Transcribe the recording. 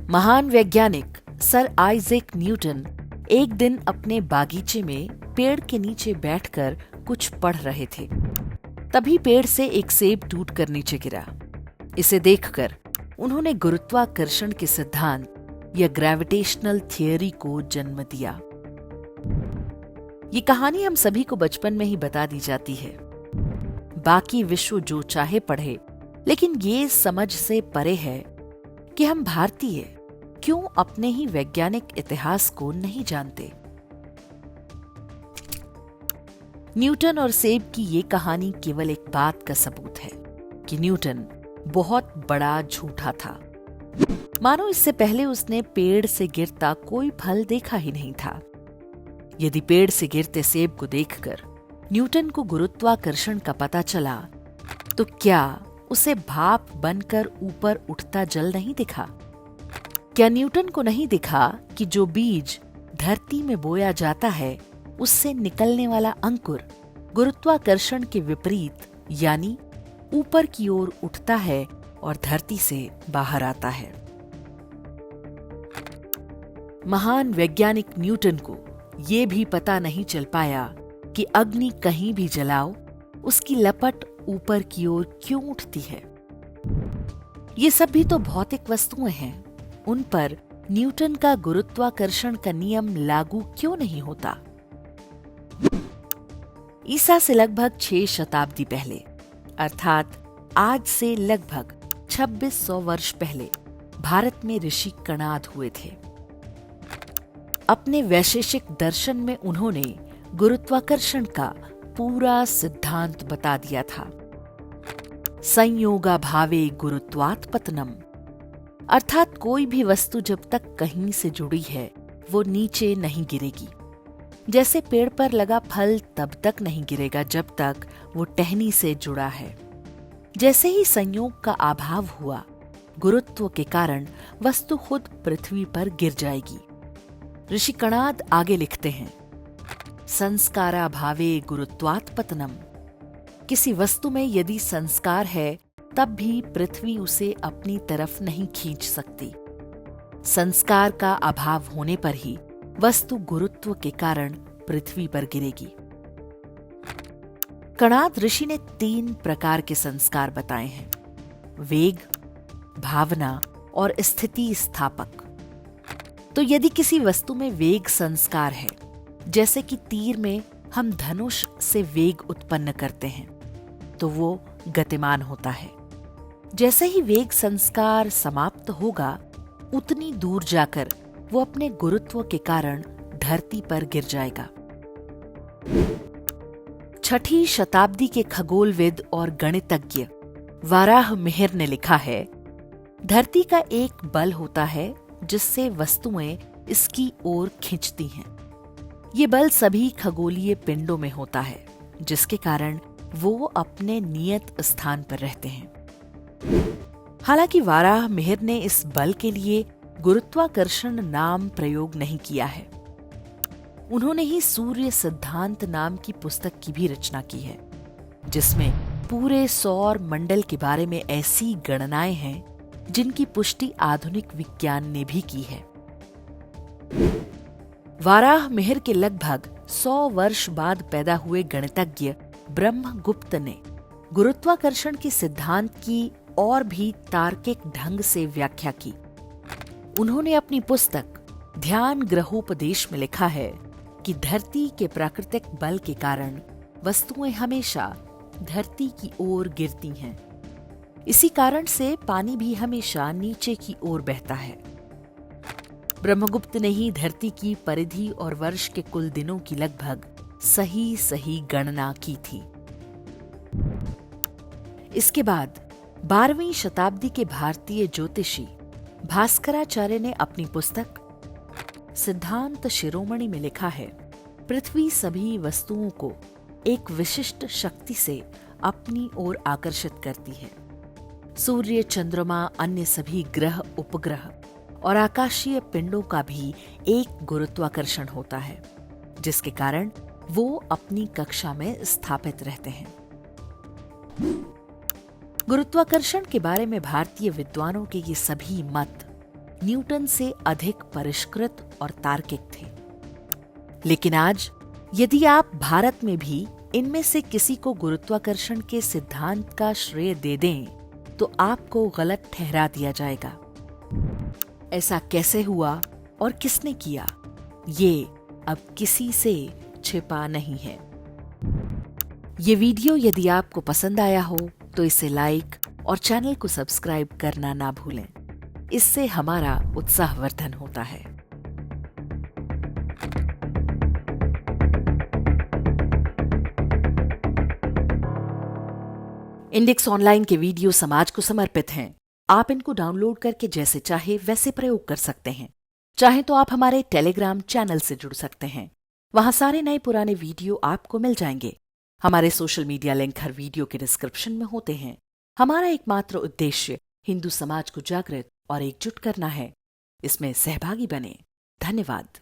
महान वैज्ञानिक sir Isaac Newton एक दिन अपने बागीचे में पेड़ के नीचे बैठकर कुछ पढ़ रहे थे। तभी पेड़ से एक सेब टूटकर नीचे गिरा। इसे देखकर उन्होंने गुरुत्वाकर्षण के सिद्धांत या ग्रेविटेशनल थियरी को जन्म दिया। ये कहानी हम सभी को बचपन में ही बता दी जाती है। बाकी विश्व जो चाहे पढ़े, लेकिन ये समझ से परे है कि हम भारतीय क्यों अपने ही वैज्ञानिक इतिहास को नहीं जानते। न्यूटन और सेब की ये कहानी केवल एक बात का सबूत है कि न्यूटन बहुत बड़ा झूठा था। मानो इससे पहले उसने पेड़ से गिरता कोई फल देखा ही नहीं था। यदि पेड़ से गिरते सेब को देखकर न्यूटन को गुरुत्वाकर्षण का पता चला, तो क्या उसे भाप बनकर ऊपर उठता जल नहीं दिखा? क्या न्यूटन को नहीं दिखा कि जो बीज धरती में बोया जाता है, उससे निकलने वाला अंकुर गुरुत्वाकर्षण के विपरीत यानी ऊपर की ओर उठता है और धरती से बाहर आता है? महान वैज्ञानिक न्यूटन को यह भी पता नहीं चल पाया कि अग्नि कहीं भी जलाओ, उसकी लपट ऊपर की ओर क्यों उठती है। ये सब भी तो भौतिक वस्तुएं हैं, उन पर न्यूटन का गुरुत्वाकर्षण का नियम लागू क्यों नहीं होता? ईसा से लगभग 6 शताब्दी पहले, अर्थात आज से लगभग 2600 वर्ष पहले भारत में ऋषि कणाद हुए थे। अपने वैशेषिक दर्शन में उन्होंने गुरुत्वाकर्षण का पूरा सिद्धांत बता दिया था। संयोगा भावे गुरुत्वात् पतनम, अर्थात कोई भी वस्तु जब तक कहीं से जुड़ी है वो नीचे नहीं गिरेगी। जैसे पेड़ पर लगा फल तब तक नहीं गिरेगा जब तक वो टहनी से जुड़ा है। जैसे ही संयोग का अभाव हुआ, गुरुत्व के कारण वस्तु खुद पृथ्वी पर गिर जाएगी। ऋषि कणाद आगे लिखते हैं, संस्कारा भावे गुरुत्वात् पतनम। किसी वस्तु में यदि संस्कार है तब भी पृथ्वी उसे अपनी तरफ नहीं खींच सकती। संस्कार का अभाव होने पर ही वस्तु गुरुत्व के कारण पृथ्वी पर गिरेगी। कणाद ऋषि ने 3 प्रकार के संस्कार बताए हैं: वेग, भावना और स्थिति स्थापक। तो यदि किसी वस्तु में वेग संस्कार है, जैसे कि तीर में हम धनुष से वेग उत्पन्न करते हैं, तो वो गतिमान होता है। जैसे ही वेग संस्कार समाप्त होगा, उतनी दूर जाकर वो अपने गुरुत्व के कारण धरती पर गिर जाएगा। 6ठी शताब्दी के खगोलविद और गणितज्ञ वाराह मिहिर ने लिखा है, धरती का एक बल होता है जिससे वस्तुएं इसकी ओर खींचती हैं। ये बल सभी खगोलीय पिंडों में होता है, जिसके कारण वो अपने नियत स्थान पर रहते हैं। हालांकि वाराह मिहिर ने इस बल के लिए गुरुत्वाकर्षण नाम प्रयोग नहीं किया है। उन्होंने ही सूर्य सिद्धांत नाम की पुस्तक की भी रचना की है, जिसमें पूरे सौर मंडल के बारे में ऐसी गणनाएं हैं जिनकी पुष्टि आधुनिक विज्ञान ने भी की है। वाराह मिहिर के लगभग 100 वर्ष बाद पैदा हुए गणितज्ञ ब्रह्मगुप्त ने गुरुत्वाकर्षण के सिद्धांत की और भी तार्किक ढंग से व्याख्या की। उन्होंने अपनी पुस्तक ध्यान ग्रहोपदेश में लिखा है कि धरती के प्राकृतिक बल के कारण वस्तुएं हमेशा धरती की ओर गिरती हैं। इसी कारण से पानी भी हमेशा नीचे की ओर बहता है। ब्रह्मगुप्त ने ही धरती की परिधि और वर्ष के कुल दिनों की लगभग सही गणना की थी। इसके बाद 12वीं शताब्दी के भारतीय ज्योतिषी भास्कराचार्य ने अपनी पुस्तक सिद्धांत शिरोमणि में लिखा है, पृथ्वी सभी वस्तुओं को एक विशिष्ट शक्ति से अपनी ओर आकर्षित करती है। सूर्य, चंद्रमा, अन्य सभी ग्रह, उपग्रह और आकाशीय पिंडों का भी एक गुरुत्वाकर्षण होता है, जिसके कारण वो अपनी कक्षा में स्थापित रहते हैं। गुरुत्वाकर्षण के बारे में भारतीय विद्वानों के ये सभी मत न्यूटन से अधिक परिष्कृत और तार्किक थे। लेकिन आज यदि आप भारत में भी इनमें से किसी को गुरुत्वाकर्षण के सिद्धांत का श्रेय दे दें तो आपको गलत ठहरा दिया जाएगा। ऐसा कैसे हुआ और किसने किया, ये अब किसी से छिपा नहीं है। ये वीडियो यदि आपको पसंद आया हो तो इसे लाइक और चैनल को सब्सक्राइब करना ना भूलें। इससे हमारा उत्साहवर्धन होता है। इंडेक्स ऑनलाइन के वीडियो समाज को समर्पित हैं। आप इनको डाउनलोड करके जैसे चाहे वैसे प्रयोग कर सकते हैं। चाहे तो आप हमारे टेलीग्राम चैनल से जुड़ सकते हैं। वहां सारे नए पुराने वीडियो आपको मिल जाएंगे। हमारे सोशल मीडिया लिंक हर वीडियो के डिस्क्रिप्शन में होते हैं। हमारा एकमात्र उद्देश्य हिंदू समाज को जागृत और एकजुट करना है। इसमें सहभागी बने। धन्यवाद।